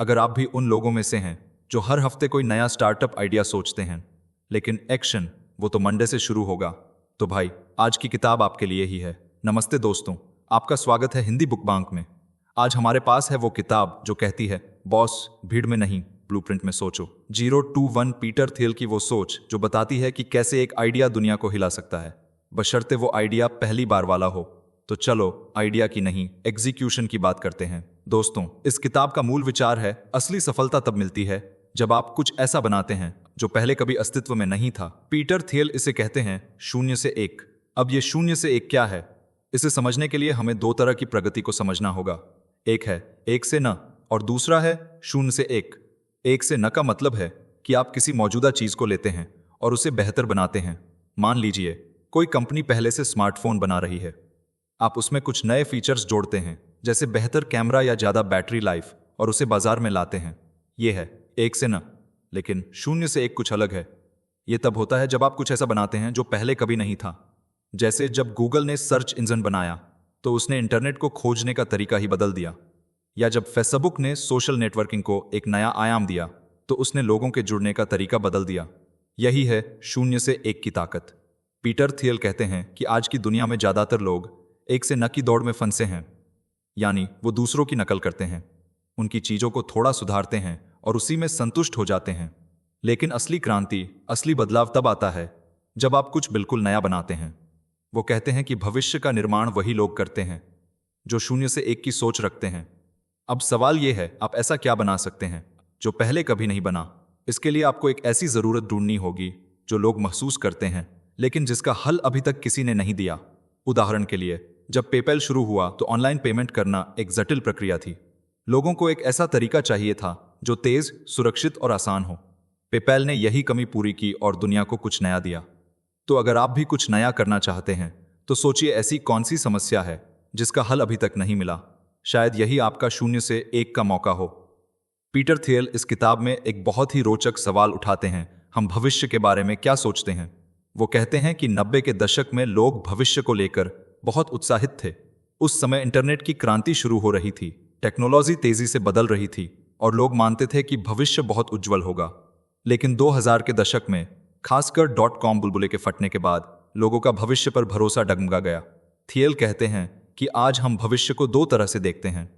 अगर आप भी उन लोगों में से हैं जो हर हफ्ते कोई नया स्टार्टअप आइडिया सोचते हैं, लेकिन एक्शन वो तो मंडे से शुरू होगा, तो भाई आज की किताब आपके लिए ही है। नमस्ते दोस्तों, आपका स्वागत है हिंदी बुक बैंक में। आज हमारे पास है वो किताब जो कहती है, बॉस भीड़ में नहीं ब्लूप्रिंट में सोचो। 021 पीटर थियल की वो सोच जो बताती है कि कैसे एक आइडिया दुनिया को हिला सकता है, बशर्ते वो आइडिया पहली बार वाला हो। तो चलो आइडिया की नहीं, एग्जीक्यूशन की बात करते हैं। दोस्तों, इस किताब का मूल विचार है, असली सफलता तब मिलती है जब आप कुछ ऐसा बनाते हैं जो पहले कभी अस्तित्व में नहीं था। पीटर थियल इसे कहते हैं शून्य से एक। अब ये शून्य से एक क्या है, इसे समझने के लिए हमें दो तरह की प्रगति को समझना होगा। एक है एक से न, और दूसरा है शून्य से एक। एक से न का मतलब है कि आप किसी मौजूदा चीज को लेते हैं और उसे बेहतर बनाते हैं। मान लीजिए कोई कंपनी पहले से स्मार्टफोन बना रही है, आप उसमें कुछ नए फीचर्स जोड़ते हैं, जैसे बेहतर कैमरा या ज्यादा बैटरी लाइफ, और उसे बाजार में लाते हैं। यह है एक से न। लेकिन शून्य से एक कुछ अलग है। यह तब होता है जब आप कुछ ऐसा बनाते हैं जो पहले कभी नहीं था। जैसे जब गूगल ने सर्च इंजन बनाया तो उसने इंटरनेट को खोजने का तरीका ही बदल दिया, या जब फेसबुक ने सोशल नेटवर्किंग को एक नया आयाम दिया तो उसने लोगों के जुड़ने का तरीका बदल दिया। यही है शून्य से एक की ताकत। पीटर थियल कहते हैं कि आज की दुनिया में ज्यादातर लोग एक से न की दौड़ में फंसे हैं, यानी वो दूसरों की नकल करते हैं, उनकी चीजों को थोड़ा सुधारते हैं और उसी में संतुष्ट हो जाते हैं। लेकिन असली क्रांति, असली बदलाव तब आता है जब आप कुछ बिल्कुल नया बनाते हैं। वो कहते हैं कि भविष्य का निर्माण वही लोग करते हैं जो शून्य से एक की सोच रखते हैं। अब सवाल यह है, आप ऐसा क्या बना सकते हैं जो पहले कभी नहीं बना? इसके लिए आपको एक ऐसी जरूरत ढूंढनी होगी जो लोग महसूस करते हैं, लेकिन जिसका हल अभी तक किसी ने नहीं दिया। उदाहरण के लिए, जब पेपैल शुरू हुआ तो ऑनलाइन पेमेंट करना एक जटिल प्रक्रिया थी। लोगों को एक ऐसा तरीका चाहिए था जो तेज, सुरक्षित और आसान हो। पेपैल ने यही कमी पूरी की और दुनिया को कुछ नया दिया। तो अगर आप भी कुछ नया करना चाहते हैं तो सोचिए, ऐसी कौन सी समस्या है जिसका हल अभी तक नहीं मिला। शायद यही आपका शून्य से एक का मौका हो। पीटर थियल इस किताब में एक बहुत ही रोचक सवाल उठाते हैं, हम भविष्य के बारे में क्या सोचते हैं। वो कहते हैं कि 90 के दशक में लोग भविष्य को लेकर बहुत उत्साहित थे। उस समय इंटरनेट की क्रांति शुरू हो रही थी, टेक्नोलॉजी तेजी से बदल रही थी और लोग मानते थे कि भविष्य बहुत उज्जवल होगा। लेकिन 2000 के दशक में, खासकर .com बुलबुले के फटने के बाद, लोगों का भविष्य पर भरोसा डगमगा गया। थियल कहते हैं कि आज हम भविष्य को दो तरह से देखते हैं।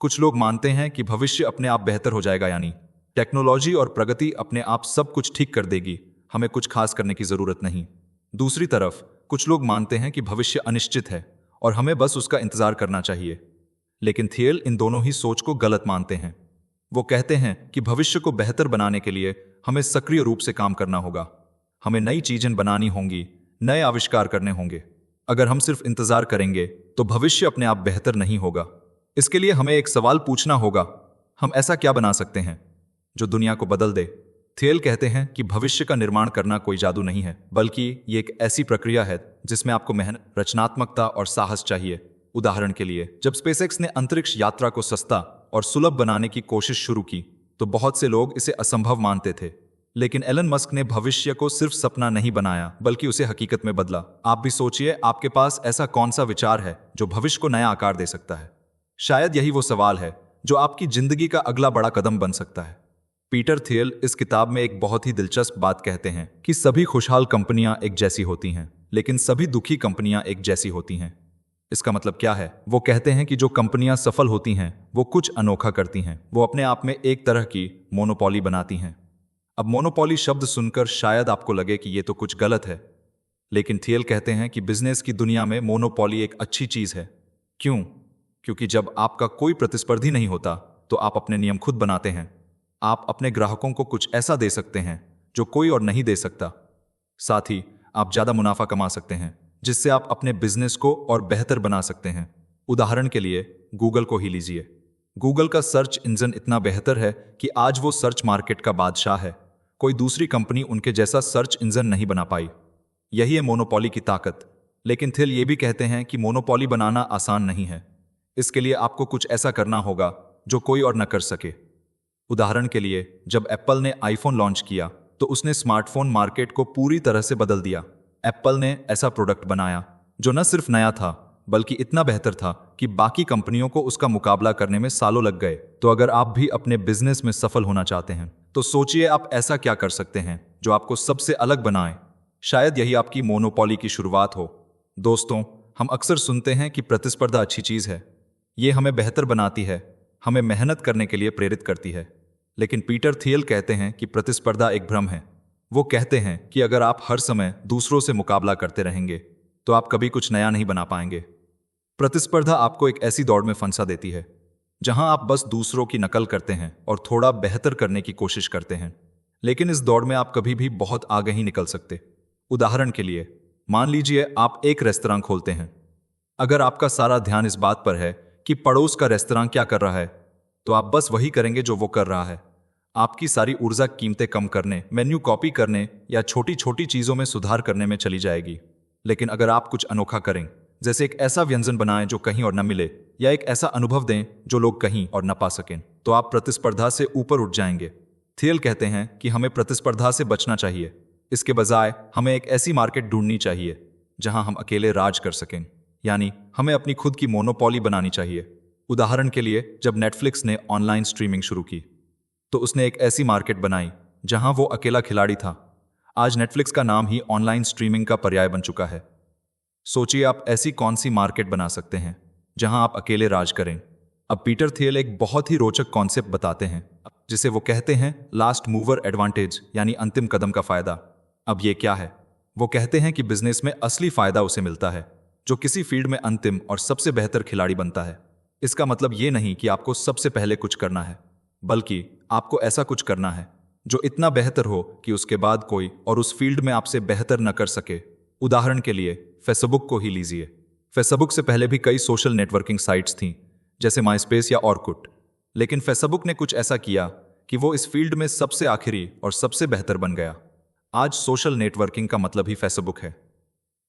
कुछ लोग मानते हैं कि भविष्य अपने आप बेहतर हो जाएगा, यानी टेक्नोलॉजी और प्रगति अपने आप सब कुछ ठीक कर देगी, हमें कुछ खास करने की जरूरत नहीं। दूसरी तरफ कुछ लोग मानते हैं कि भविष्य अनिश्चित है और हमें बस उसका इंतजार करना चाहिए। लेकिन थियल इन दोनों ही सोच को गलत मानते हैं। वो कहते हैं कि भविष्य को बेहतर बनाने के लिए हमें सक्रिय रूप से काम करना होगा। हमें नई चीजें बनानी होंगी, नए आविष्कार करने होंगे। अगर हम सिर्फ इंतजार करेंगे तो भविष्य अपने आप बेहतर नहीं होगा। इसके लिए हमें एक सवाल पूछना होगा, हम ऐसा क्या बना सकते हैं जो दुनिया को बदल दे। थियल कहते हैं कि भविष्य का निर्माण करना कोई जादू नहीं है, बल्कि ये एक ऐसी प्रक्रिया है जिसमें आपको मेहनत, रचनात्मकता और साहस चाहिए। उदाहरण के लिए, जब स्पेसएक्स ने अंतरिक्ष यात्रा को सस्ता और सुलभ बनाने की कोशिश शुरू की तो बहुत से लोग इसे असंभव मानते थे। लेकिन एलन मस्क ने भविष्य को सिर्फ सपना नहीं बनाया, बल्कि उसे हकीकत में बदला। आप भी सोचिए, आपके पास ऐसा कौन सा विचार है जो भविष्य को नया आकार दे सकता है? शायद यही वो सवाल है जो आपकी जिंदगी का अगला बड़ा कदम बन सकता है। पीटर थियल इस किताब में एक बहुत ही दिलचस्प बात कहते हैं कि सभी खुशहाल कंपनियां एक जैसी होती हैं, लेकिन सभी दुखी कंपनियां एक जैसी होती हैं। इसका मतलब क्या है? वो कहते हैं कि जो कंपनियां सफल होती हैं वो कुछ अनोखा करती हैं। वो अपने आप में एक तरह की मोनोपोली बनाती हैं। अब मोनोपोली शब्द सुनकर शायद आपको लगे कि ये तो कुछ गलत है, लेकिन थियल कहते हैं कि बिजनेस की दुनिया में मोनोपोली एक अच्छी चीज है। क्यों? क्योंकि जब आपका कोई प्रतिस्पर्धी नहीं होता तो आप अपने नियम खुद बनाते हैं। आप अपने ग्राहकों को कुछ ऐसा दे सकते हैं जो कोई और नहीं दे सकता। साथ ही आप ज्यादा मुनाफा कमा सकते हैं, जिससे आप अपने बिजनेस को और बेहतर बना सकते हैं। उदाहरण के लिए गूगल को ही लीजिए। गूगल का सर्च इंजन इतना बेहतर है कि आज वो सर्च मार्केट का बादशाह है। कोई दूसरी कंपनी उनके जैसा सर्च इंजन नहीं बना पाई। यही है मोनोपोली की ताकत। लेकिन थियल ये भी कहते हैं कि मोनोपोली बनाना आसान नहीं है। इसके लिए आपको कुछ ऐसा करना होगा जो कोई और न कर सके। उदाहरण के लिए, जब एप्पल ने आईफोन लॉन्च किया तो उसने स्मार्टफोन मार्केट को पूरी तरह से बदल दिया। एप्पल ने ऐसा प्रोडक्ट बनाया जो न सिर्फ नया था बल्कि इतना बेहतर था कि बाकी कंपनियों को उसका मुकाबला करने में सालों लग गए। तो अगर आप भी अपने बिजनेस में सफल होना चाहते हैं तो सोचिए आप ऐसा क्या कर सकते हैं जो आपको सबसे अलग बनाए। शायद यही आपकी मोनोपोली की शुरुआत हो। दोस्तों, हम अक्सर सुनते हैं कि प्रतिस्पर्धा अच्छी चीज है, ये हमें बेहतर बनाती है, हमें मेहनत करने के लिए प्रेरित करती है। लेकिन पीटर थियल कहते हैं कि प्रतिस्पर्धा एक भ्रम है। वो कहते हैं कि अगर आप हर समय दूसरों से मुकाबला करते रहेंगे तो आप कभी कुछ नया नहीं बना पाएंगे। प्रतिस्पर्धा आपको एक ऐसी दौड़ में फंसा देती है जहां आप बस दूसरों की नकल करते हैं और थोड़ा बेहतर करने की कोशिश करते हैं, लेकिन इस दौड़ में आप कभी भी बहुत आगे ही निकल सकते। उदाहरण के लिए, मान लीजिए आप एक रेस्तरां खोलते हैं। अगर आपका सारा ध्यान इस बात पर है कि पड़ोस का रेस्तरां क्या कर रहा है, तो आप बस वही करेंगे जो वो कर रहा है। आपकी सारी ऊर्जा कीमतें कम करने, मेन्यू कॉपी करने या छोटी छोटी चीजों में सुधार करने में चली जाएगी। लेकिन अगर आप कुछ अनोखा करें, जैसे एक ऐसा व्यंजन बनाएं जो कहीं और न मिले, या एक ऐसा अनुभव दें जो लोग कहीं और न पा सकें, तो आप प्रतिस्पर्धा से ऊपर उठ जाएंगे। थियल कहते हैं कि हमें प्रतिस्पर्धा से बचना चाहिए। इसके बजाय हमें एक ऐसी मार्केट ढूंढनी चाहिए जहां हम अकेले राज कर सकें, यानी हमें अपनी खुद की मोनोपोली बनानी चाहिए। उदाहरण के लिए, जब नेटफ्लिक्स ने ऑनलाइन स्ट्रीमिंग शुरू की तो उसने एक ऐसी मार्केट बनाई जहां वो अकेला खिलाड़ी था। आज नेटफ्लिक्स का नाम ही ऑनलाइन स्ट्रीमिंग का पर्याय बन चुका है। सोचिए आप ऐसी कौन सी मार्केट बना सकते हैं जहां आप अकेले राज करें। अब पीटर थियल एक बहुत ही रोचक कॉन्सेप्ट बताते हैं जिसे वो कहते हैं लास्ट मूवर एडवांटेज, यानी अंतिम कदम का फायदा। अब ये क्या है? वो कहते हैं कि बिजनेस में असली फायदा उसे मिलता है जो किसी फील्ड में अंतिम और सबसे बेहतर खिलाड़ी बनता है। इसका मतलब ये नहीं कि आपको सबसे पहले कुछ करना है, बल्कि आपको ऐसा कुछ करना है जो इतना बेहतर हो कि उसके बाद कोई और उस फील्ड में आपसे बेहतर न कर सके। उदाहरण के लिए फेसबुक को ही लीजिए। फेसबुक से पहले भी कई सोशल नेटवर्किंग साइट्स थीं, जैसे माइस्पेस या ऑरकुट। लेकिन फेसबुक ने कुछ ऐसा किया कि वो इस फील्ड में सबसे आखिरी और सबसे बेहतर बन गया। आज सोशल नेटवर्किंग का मतलब ही फेसबुक है।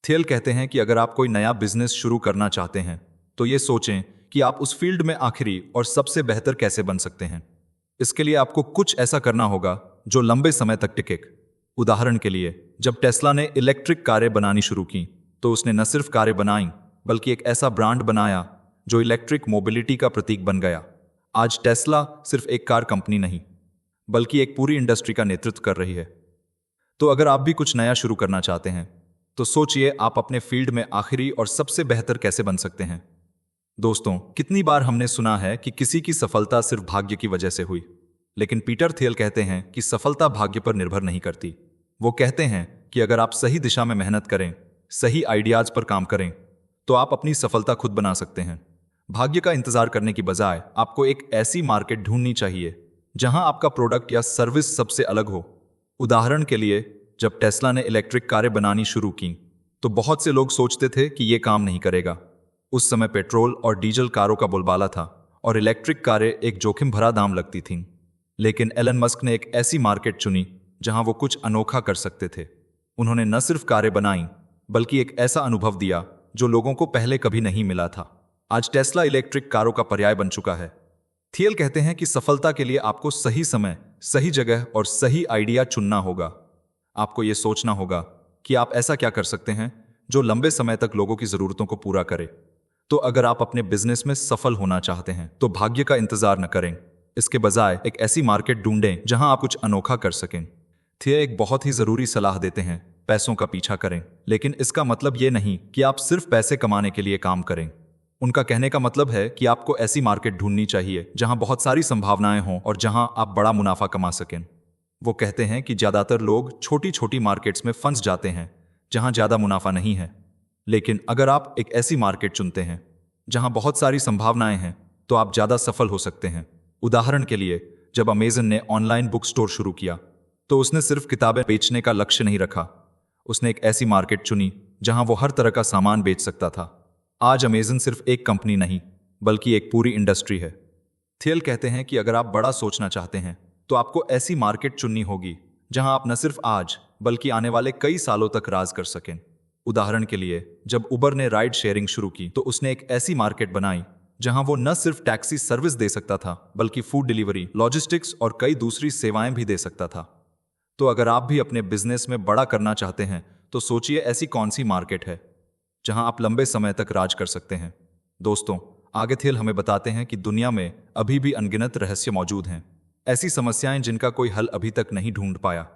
थियल कहते हैं कि अगर आप कोई नया बिजनेस शुरू करना चाहते हैं तो ये सोचें कि आप उस फील्ड में आखिरी और सबसे बेहतर कैसे बन सकते हैं। इसके लिए आपको कुछ ऐसा करना होगा जो लंबे समय तक टिके। उदाहरण के लिए, जब टेस्ला ने इलेक्ट्रिक कारें बनानी शुरू की तो उसने न सिर्फ कारें बनाई बल्कि एक ऐसा ब्रांड बनाया जो इलेक्ट्रिक मोबिलिटी का प्रतीक बन गया। आज टेस्ला सिर्फ एक कार कंपनी नहीं बल्कि एक पूरी इंडस्ट्री का नेतृत्व कर रही है। तो अगर आप भी कुछ नया शुरू करना चाहते हैं तो सोचिए आप अपने फील्ड में आखिरी और सबसे बेहतर कैसे बन सकते हैं। दोस्तों, कितनी बार हमने सुना है कि किसी की सफलता सिर्फ भाग्य की वजह से हुई, लेकिन पीटर थियल कहते हैं कि सफलता भाग्य पर निर्भर नहीं करती। वो कहते हैं कि अगर आप सही दिशा में मेहनत करें, सही आइडियाज पर काम करें, तो आप अपनी सफलता खुद बना सकते हैं। भाग्य का इंतजार करने की बजाय आपको एक ऐसी मार्केट ढूंढनी चाहिए जहां आपका प्रोडक्ट या सर्विस सबसे अलग हो। उदाहरण के लिए, जब टेस्ला ने इलेक्ट्रिक कारें बनानी शुरू की तो बहुत से लोग सोचते थे कि यह काम नहीं करेगा। उस समय पेट्रोल और डीजल कारों का बोलबाला था और इलेक्ट्रिक कारें एक जोखिम भरा दाम लगती थीं। लेकिन एलन मस्क ने एक ऐसी मार्केट चुनी जहां वो कुछ अनोखा कर सकते थे। उन्होंने न सिर्फ कारें बनाई बल्कि एक ऐसा अनुभव दिया जो लोगों को पहले कभी नहीं मिला था। आज टेस्ला इलेक्ट्रिक कारों का पर्याय बन चुका है। थियल कहते हैं कि सफलता के लिए आपको सही समय, सही जगह और सही आइडिया चुनना होगा। आपको यह सोचना होगा कि आप ऐसा क्या कर सकते हैं जो लंबे समय तक लोगों की जरूरतों को पूरा करे। तो अगर आप अपने बिजनेस में सफल होना चाहते हैं तो भाग्य का इंतजार न करें। इसके बजाय एक ऐसी मार्केट ढूंढें जहां आप कुछ अनोखा कर सकें। थियल एक बहुत ही जरूरी सलाह देते हैं, पैसों का पीछा करें, लेकिन इसका मतलब यह नहीं कि आप सिर्फ पैसे कमाने के लिए काम करें। उनका कहने का मतलब है कि आपको ऐसी मार्केट ढूंढनी चाहिए जहां बहुत सारी संभावनाएं हों और जहां आप बड़ा मुनाफा कमा सकें। वो कहते हैं कि ज्यादातर लोग छोटी छोटी मार्केट्स में फंस जाते हैं जहां ज्यादा मुनाफा नहीं है। लेकिन अगर आप एक ऐसी मार्केट चुनते हैं जहां बहुत सारी संभावनाएं हैं तो आप ज्यादा सफल हो सकते हैं। उदाहरण के लिए, जब अमेजन ने ऑनलाइन बुक स्टोर शुरू किया तो उसने सिर्फ किताबें बेचने का लक्ष्य नहीं रखा। उसने एक ऐसी मार्केट चुनी जहां वो हर तरह का सामान बेच सकता था। आज अमेजन सिर्फ एक कंपनी नहीं बल्कि एक पूरी इंडस्ट्री है। थियल कहते हैं कि अगर आप बड़ा सोचना चाहते हैं तो आपको ऐसी मार्केट चुननी होगी जहां आप न सिर्फ आज बल्कि आने वाले कई सालों तक राज कर सकें। उदाहरण के लिए, जब उबर ने राइड शेयरिंग शुरू की तो उसने एक ऐसी मार्केट बनाई जहां वो न सिर्फ टैक्सी सर्विस दे सकता था बल्कि फूड डिलीवरी, लॉजिस्टिक्स और कई दूसरी सेवाएं भी दे सकता था। तो अगर आप भी अपने बिजनेस में बड़ा करना चाहते हैं तो सोचिए ऐसी कौन सी मार्केट है जहां आप लंबे समय तक राज कर सकते हैं। दोस्तों, आगे थियल हमें बताते हैं कि दुनिया में अभी भी अनगिनत रहस्य मौजूद हैं, ऐसी समस्याएं जिनका कोई हल अभी तक नहीं ढूंढ पाया।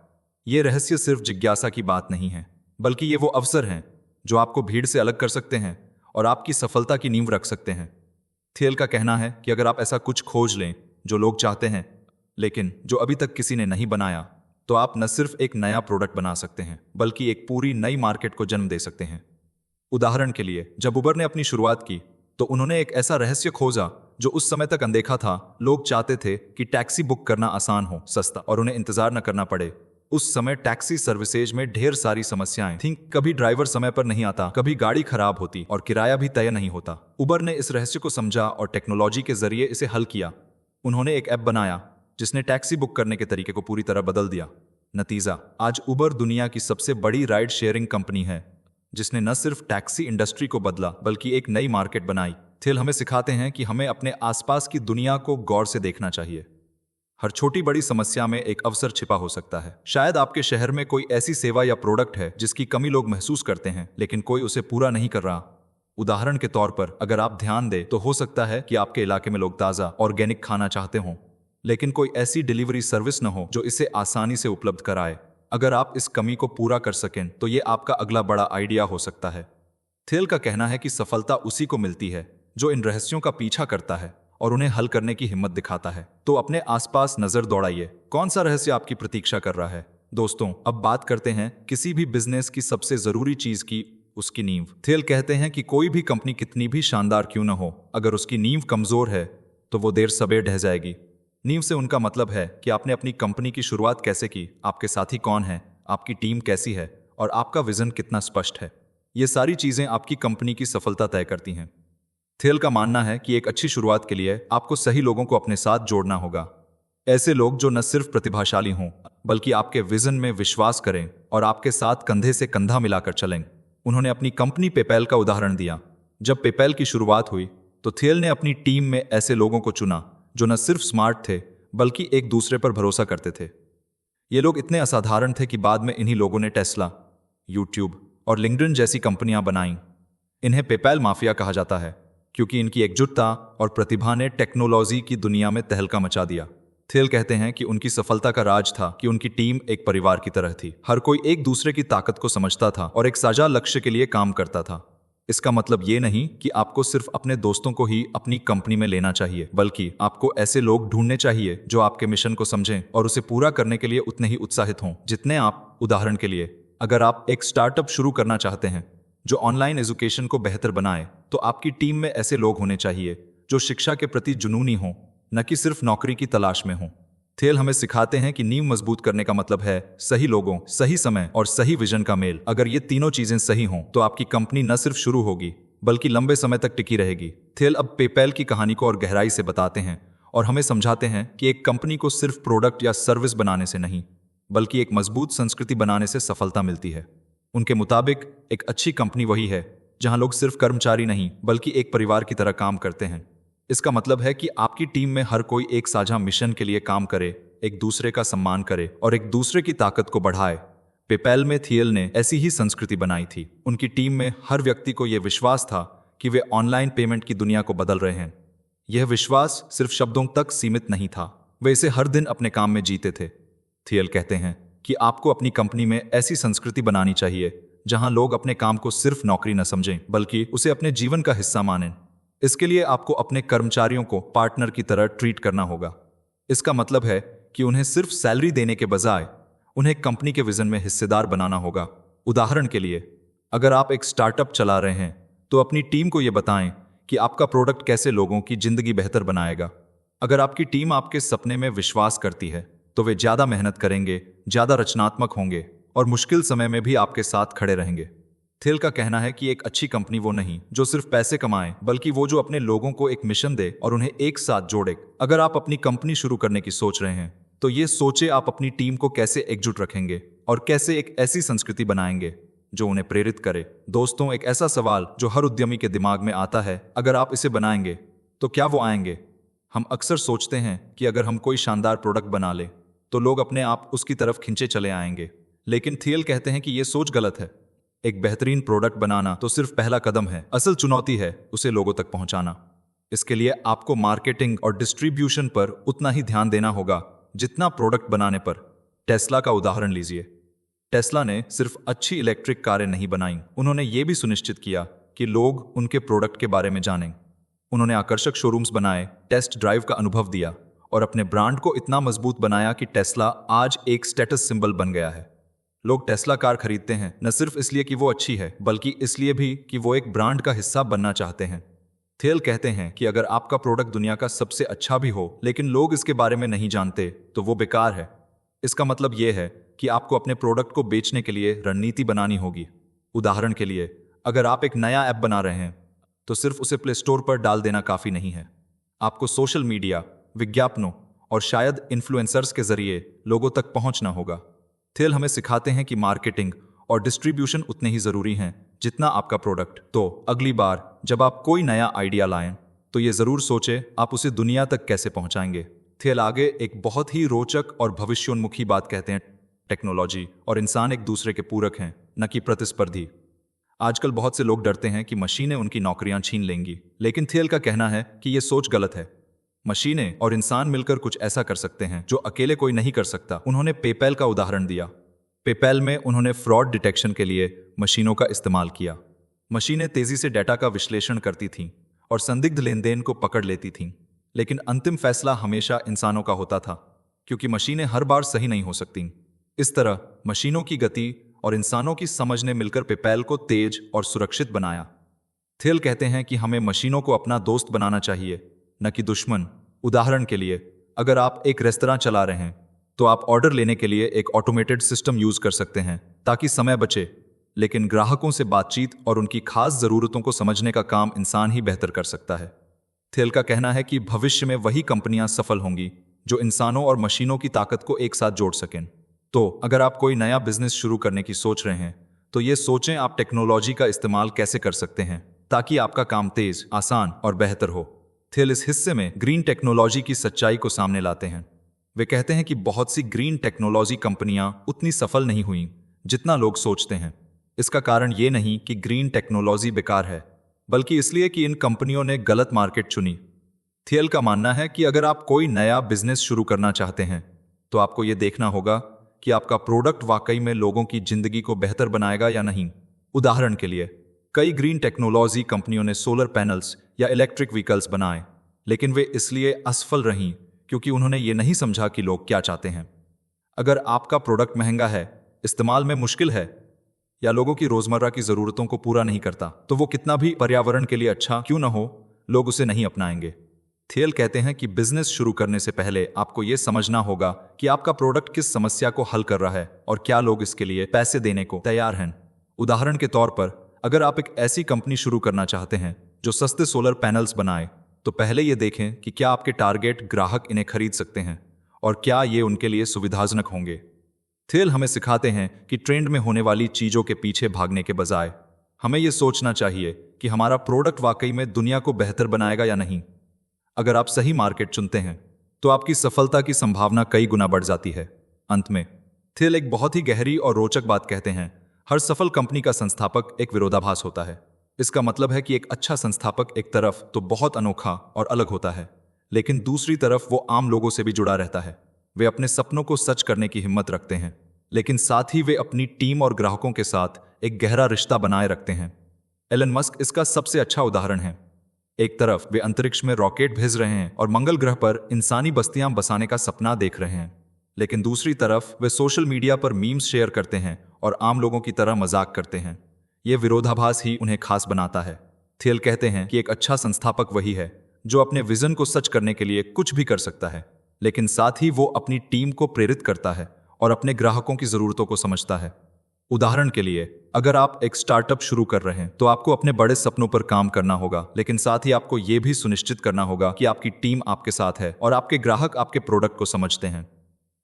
ये रहस्य सिर्फ जिज्ञासा की बात नहीं है, बल्कि ये वो अवसर हैं जो आपको भीड़ से अलग कर सकते हैं और आपकी सफलता की नींव रख सकते हैं। थियल का कहना है कि अगर आप ऐसा कुछ खोज लें जो लोग चाहते हैं लेकिन जो अभी तक किसी ने नहीं बनाया, तो आप न सिर्फ एक नया प्रोडक्ट बना सकते हैं बल्कि एक पूरी नई मार्केट को जन्म दे सकते हैं। उदाहरण के लिए, जब उबर ने अपनी शुरुआत की तो उन्होंने एक ऐसा रहस्य खोजा जो उस समय तक अनदेखा था। लोग चाहते थे कि टैक्सी बुक करना आसान हो, सस्ता और उन्हें इंतजार न करना पड़े। उस समय टैक्सी सर्विसेज में ढेर सारी समस्याएं थीं। कभी ड्राइवर समय पर नहीं आता, कभी गाड़ी खराब होती और किराया भी तय नहीं होता। उबर ने इस रहस्य को समझा और टेक्नोलॉजी के जरिए इसे हल किया। उन्होंने एक ऐप बनाया जिसने टैक्सी बुक करने के तरीके को पूरी तरह बदल दिया। नतीजा, आज उबर दुनिया की सबसे बड़ी राइड शेयरिंग कंपनी है, जिसने न सिर्फ टैक्सी इंडस्ट्री को बदला बल्कि एक नई मार्केट बनाई। थियल हमें सिखाते हैं कि हमें अपने आसपास की दुनिया को गौर से देखना चाहिए। हर छोटी बड़ी समस्या में एक अवसर छिपा हो सकता है। शायद आपके शहर में कोई ऐसी सेवा या प्रोडक्ट है जिसकी कमी लोग महसूस करते हैं, लेकिन कोई उसे पूरा नहीं कर रहा। उदाहरण के तौर पर, अगर आप ध्यान दें तो हो सकता है कि आपके इलाके में लोग ताज़ा ऑर्गेनिक खाना चाहते हों, लेकिन कोई ऐसी डिलीवरी सर्विस न हो जो इसे आसानी से उपलब्ध कराए। अगर आप इस कमी को पूरा कर सकें तो ये आपका अगला बड़ा आइडिया हो सकता है। थियल का कहना है कि सफलता उसी को मिलती है जो इन रहस्यों का पीछा करता है और उन्हें हल करने की हिम्मत दिखाता है। तो अपने आसपास नजर दौड़ाइए, कौन सा रहस्य आपकी प्रतीक्षा कर रहा है। दोस्तों, अब बात करते हैं किसी भी बिजनेस की सबसे जरूरी चीज की, उसकी नींव। थियल कहते हैं कि कोई भी कंपनी कितनी भी शानदार क्यों न हो, अगर उसकी नींव कमजोर है तो वो देर सबेर ढह जाएगी। नींव से उनका मतलब है कि आपने अपनी कंपनी की शुरुआत कैसे की, आपके साथी कौन हैं, आपकी टीम कैसी है और आपका विजन कितना स्पष्ट है। ये सारी चीजें आपकी कंपनी की सफलता तय करती हैं। थियल का मानना है कि एक अच्छी शुरुआत के लिए आपको सही लोगों को अपने साथ जोड़ना होगा। ऐसे लोग जो न सिर्फ प्रतिभाशाली हों बल्कि आपके विजन में विश्वास करें और आपके साथ कंधे से कंधा मिलाकर चलें। उन्होंने अपनी कंपनी पेपैल का उदाहरण दिया। जब पेपैल की शुरुआत हुई तो थियल ने अपनी टीम में ऐसे लोगों को चुना जो न सिर्फ स्मार्ट थे बल्कि एक दूसरे पर भरोसा करते थे। ये लोग इतने असाधारण थे कि बाद में इन्हीं लोगों ने टेस्ला, यूट्यूब और लिंक्डइन जैसी कंपनियां बनाईं। इन्हें पेपैल माफिया कहा जाता है क्योंकि इनकी एकजुटता और प्रतिभा ने टेक्नोलॉजी की दुनिया में तहलका मचा दिया। थियल कहते हैं कि उनकी सफलता का राज था कि उनकी टीम एक परिवार की तरह थी। हर कोई एक दूसरे की ताकत को समझता था और एक साझा लक्ष्य के लिए काम करता था। इसका मतलब ये नहीं कि आपको सिर्फ अपने दोस्तों को ही अपनी कंपनी में लेना चाहिए, बल्कि आपको ऐसे लोग ढूंढने चाहिए जो आपके मिशन को समझें और उसे पूरा करने के लिए उतने ही उत्साहित हों जितने आप। उदाहरण के लिए, अगर आप एक स्टार्टअप शुरू करना चाहते हैं जो ऑनलाइन एजुकेशन को बेहतर बनाए, तो आपकी टीम में ऐसे लोग होने चाहिए जो शिक्षा के प्रति जुनूनी हों, न कि सिर्फ नौकरी की तलाश में हों। थियल हमें सिखाते हैं कि नींव मजबूत करने का मतलब है सही लोगों, सही समय और सही विजन का मेल। अगर ये तीनों चीजें सही हों तो आपकी कंपनी न सिर्फ शुरू होगी बल्कि लंबे समय तक टिकी रहेगी। थियल अब पेपैल की कहानी को और गहराई से बताते हैं और हमें समझाते हैं कि एक कंपनी को सिर्फ प्रोडक्ट या सर्विस बनाने से नहीं बल्कि एक मजबूत संस्कृति बनाने से सफलता मिलती है। उनके मुताबिक एक अच्छी कंपनी वही है जहां लोग सिर्फ कर्मचारी नहीं बल्कि एक परिवार की तरह काम करते हैं। इसका मतलब है कि आपकी टीम में हर कोई एक साझा मिशन के लिए काम करे, एक दूसरे का सम्मान करे और एक दूसरे की ताकत को बढ़ाए। पेपैल में थियल ने ऐसी ही संस्कृति बनाई थी। उनकी टीम में हर व्यक्ति को यह विश्वास था कि वे ऑनलाइन पेमेंट की दुनिया को बदल रहे हैं। यह विश्वास सिर्फ शब्दों तक सीमित नहीं था, वे इसे हर दिन अपने काम में जीते थे। थियल कहते हैं कि आपको अपनी कंपनी में ऐसी संस्कृति बनानी चाहिए जहां लोग अपने काम को सिर्फ नौकरी न समझें बल्कि उसे अपने जीवन का हिस्सा मानें। इसके लिए आपको अपने कर्मचारियों को पार्टनर की तरह ट्रीट करना होगा। इसका मतलब है कि उन्हें सिर्फ सैलरी देने के बजाय उन्हें कंपनी के विजन में हिस्सेदार बनाना होगा। उदाहरण के लिए, अगर आप एक स्टार्टअप चला रहे हैं तो अपनी टीम को यह बताएं कि आपका प्रोडक्ट कैसे लोगों की जिंदगी बेहतर बनाएगा। अगर आपकी टीम आपके सपने में विश्वास करती है तो वे ज्यादा मेहनत करेंगे, ज्यादा रचनात्मक होंगे और मुश्किल समय में भी आपके साथ खड़े रहेंगे। थियल का कहना है कि एक अच्छी कंपनी वो नहीं जो सिर्फ पैसे कमाए बल्कि वो जो अपने लोगों को एक मिशन दे और उन्हें एक साथ जोड़े। अगर आप अपनी कंपनी शुरू करने की सोच रहे हैं तो ये सोचे आप अपनी टीम को कैसे एकजुट रखेंगे और कैसे एक ऐसी संस्कृति बनाएंगे जो उन्हें प्रेरित करे। दोस्तों, एक ऐसा सवाल जो हर उद्यमी के दिमाग में आता है, अगर आप इसे बनाएंगे तो क्या वो आएंगे? हम अक्सर सोचते हैं कि अगर हम कोई शानदार प्रोडक्ट बना ले तो लोग अपने आप उसकी तरफ खिंचे चले आएंगे, लेकिन थियल कहते हैं कि यह सोच गलत है। एक बेहतरीन प्रोडक्ट बनाना तो सिर्फ पहला कदम है, असल चुनौती है उसे लोगों तक पहुंचाना। इसके लिए आपको मार्केटिंग और डिस्ट्रीब्यूशन पर उतना ही ध्यान देना होगा जितना प्रोडक्ट बनाने पर। टेस्ला का उदाहरण लीजिए। टेस्ला ने सिर्फ अच्छी इलेक्ट्रिक कारें नहीं बनाई, उन्होंने ये भी सुनिश्चित किया कि लोग उनके प्रोडक्ट के बारे में जानें। उन्होंने आकर्षक शोरूम्स बनाए, टेस्ट ड्राइव का अनुभव दिया और अपने ब्रांड को इतना मजबूत बनाया कि टेस्ला आज एक स्टेटस सिंबल बन गया है। लोग टेस्ला कार खरीदते हैं न सिर्फ इसलिए कि वो अच्छी है, बल्कि इसलिए भी कि वो एक ब्रांड का हिस्सा बनना चाहते हैं। थेल कहते हैं कि अगर आपका प्रोडक्ट दुनिया का सबसे अच्छा भी हो लेकिन लोग इसके बारे में नहीं जानते तो वो बेकार है। इसका मतलब ये है कि आपको अपने प्रोडक्ट को बेचने के लिए रणनीति बनानी होगी। उदाहरण के लिए, अगर आप एक नया ऐप बना रहे हैं तो सिर्फ उसे प्ले स्टोर पर डाल देना काफ़ी नहीं है। आपको सोशल मीडिया, विज्ञापनों और शायद इन्फ्लुएंसर्स के जरिए लोगों तक पहुंचना होगा। थेल हमें सिखाते हैं कि मार्केटिंग और डिस्ट्रीब्यूशन उतने ही ज़रूरी हैं जितना आपका प्रोडक्ट। तो अगली बार जब आप कोई नया आइडिया लाएं तो ये ज़रूर सोचें आप उसे दुनिया तक कैसे पहुंचाएंगे। थेल आगे एक बहुत ही रोचक और भविष्योन्मुखी बात कहते हैं, टेक्नोलॉजी और इंसान एक दूसरे के पूरक हैं, न कि प्रतिस्पर्धी। आजकल बहुत से लोग डरते हैं कि मशीनें उनकी नौकरियां छीन लेंगी, लेकिन थेल का कहना है कि यह सोच गलत है। मशीनें और इंसान मिलकर कुछ ऐसा कर सकते हैं जो अकेले कोई नहीं कर सकता। उन्होंने पेपैल का उदाहरण दिया। पेपैल में उन्होंने फ्रॉड डिटेक्शन के लिए मशीनों का इस्तेमाल किया। मशीनें तेजी से डेटा का विश्लेषण करती थीं और संदिग्ध लेनदेन को पकड़ लेती थीं, लेकिन अंतिम फैसला हमेशा इंसानों का होता था, क्योंकि मशीनें हर बार सही नहीं हो सकतीं। इस तरह मशीनों की गति और इंसानों की समझ ने मिलकर पेपैल को तेज और सुरक्षित बनाया। थेल कहते हैं कि हमें मशीनों को अपना दोस्त बनाना चाहिए, न कि दुश्मन। उदाहरण के लिए, अगर आप एक रेस्तरां चला रहे हैं तो आप ऑर्डर लेने के लिए एक ऑटोमेटेड सिस्टम यूज कर सकते हैं ताकि समय बचे, लेकिन ग्राहकों से बातचीत और उनकी खास जरूरतों को समझने का काम इंसान ही बेहतर कर सकता है। थेल का कहना है कि भविष्य में वही कंपनियां सफल होंगी जो इंसानों और मशीनों की ताकत को एक साथ जोड़ सकें। तो अगर आप कोई नया बिजनेस शुरू करने की सोच रहे हैं तो ये सोचें आप टेक्नोलॉजी का इस्तेमाल कैसे कर सकते हैं ताकि आपका काम तेज, आसान और बेहतर हो। थेल इस हिस्से में ग्रीन टेक्नोलॉजी की सच्चाई को सामने लाते हैं। वे कहते हैं कि बहुत सी ग्रीन टेक्नोलॉजी कंपनियां उतनी सफल नहीं हुई जितना लोग सोचते हैं। इसका कारण ये नहीं कि ग्रीन टेक्नोलॉजी बेकार है, बल्कि इसलिए कि इन कंपनियों ने गलत मार्केट चुनी। थेल का मानना है कि अगर आप कोई नया बिजनेस शुरू करना चाहते हैं तो आपको ये देखना होगा कि आपका प्रोडक्ट वाकई में लोगों की जिंदगी को बेहतर बनाएगा या नहीं। उदाहरण के लिए, कई ग्रीन टेक्नोलॉजी कंपनियों ने सोलर पैनल्स या इलेक्ट्रिक व्हीकल्स बनाए, लेकिन वे इसलिए असफल रहीं क्योंकि उन्होंने ये नहीं समझा कि लोग क्या चाहते हैं। अगर आपका प्रोडक्ट महंगा है, इस्तेमाल में मुश्किल है या लोगों की रोजमर्रा की जरूरतों को पूरा नहीं करता, तो वो कितना भी पर्यावरण के लिए अच्छा क्यों न हो, लोग उसे नहीं अपनाएंगे। थेल कहते हैं कि बिजनेस शुरू करने से पहले आपको यह समझना होगा कि आपका प्रोडक्ट किस समस्या को हल कर रहा है और क्या लोग इसके लिए पैसे देने को तैयार हैं। उदाहरण के तौर पर, अगर आप एक ऐसी कंपनी शुरू करना चाहते हैं जो सस्ते सोलर पैनल्स बनाए, तो पहले ये देखें कि क्या आपके टारगेट ग्राहक इन्हें खरीद सकते हैं और क्या ये उनके लिए सुविधाजनक होंगे। थेल हमें सिखाते हैं कि ट्रेंड में होने वाली चीजों के पीछे भागने के बजाय हमें यह सोचना चाहिए कि हमारा प्रोडक्ट वाकई में दुनिया को बेहतर बनाएगा या नहीं। अगर आप सही मार्केट चुनते हैं तो आपकी सफलता की संभावना कई गुना बढ़ जाती है। अंत में थेल एक बहुत ही गहरी और रोचक बात कहते हैं, हर सफल कंपनी का संस्थापक एक विरोधाभास होता है। इसका मतलब है कि एक अच्छा संस्थापक एक तरफ तो बहुत अनोखा और अलग होता है, लेकिन दूसरी तरफ वो आम लोगों से भी जुड़ा रहता है। वे अपने सपनों को सच करने की हिम्मत रखते हैं, लेकिन साथ ही वे अपनी टीम और ग्राहकों के साथ एक गहरा रिश्ता बनाए रखते हैं। एलन मस्क इसका सबसे अच्छा उदाहरण है। एक तरफ वे अंतरिक्ष में रॉकेट भेज रहे हैं और मंगल ग्रह पर इंसानी बस्तियां बसाने का सपना देख रहे हैं, लेकिन दूसरी तरफ वे सोशल मीडिया पर मीम्स शेयर करते हैं और आम लोगों की तरह मजाक करते हैं। ये विरोधाभास ही उन्हें खास बनाता है। थेल कहते हैं कि एक अच्छा संस्थापक वही है जो अपने विजन को सच करने के लिए कुछ भी कर सकता है, लेकिन साथ ही वो अपनी टीम को प्रेरित करता है और अपने ग्राहकों की जरूरतों को समझता है। उदाहरण के लिए, अगर आप एक स्टार्टअप शुरू कर रहे हैं तो आपको अपने बड़े सपनों पर काम करना होगा, लेकिन साथ ही आपको यह भी सुनिश्चित करना होगा कि आपकी टीम आपके साथ है और आपके ग्राहक आपके प्रोडक्ट को समझते हैं।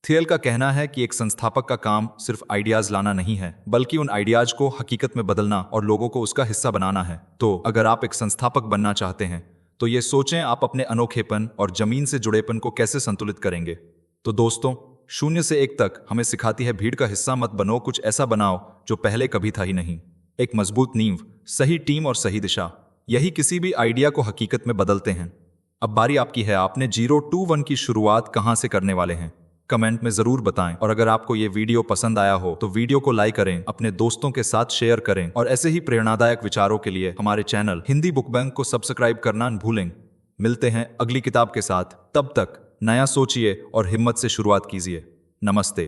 थेल का कहना है कि एक संस्थापक का काम सिर्फ आइडियाज लाना नहीं है, बल्कि उन आइडियाज को हकीकत में बदलना और लोगों को उसका हिस्सा बनाना है। तो अगर आप एक संस्थापक बनना चाहते हैं तो ये सोचें आप अपने अनोखेपन और जमीन से जुड़ेपन को कैसे संतुलित करेंगे। तो दोस्तों, 0 से 1 तक हमें सिखाती है भीड़ का हिस्सा मत बनो, कुछ ऐसा बनाओ जो पहले कभी था ही नहीं। एक मजबूत नींव, सही टीम और सही दिशा, यही किसी भी आइडिया को हकीकत में बदलते हैं। अब बारी आपकी है, आपने 0 to 1 की शुरुआत कहां से करने वाले हैं? कमेंट में जरूर बताएं। और अगर आपको ये वीडियो पसंद आया हो तो वीडियो को लाइक करें, अपने दोस्तों के साथ शेयर करें और ऐसे ही प्रेरणादायक विचारों के लिए हमारे चैनल हिंदी बुक बैंक को सब्सक्राइब करना न भूलें। मिलते हैं अगली किताब के साथ, तब तक नया सोचिए और हिम्मत से शुरुआत कीजिए। नमस्ते।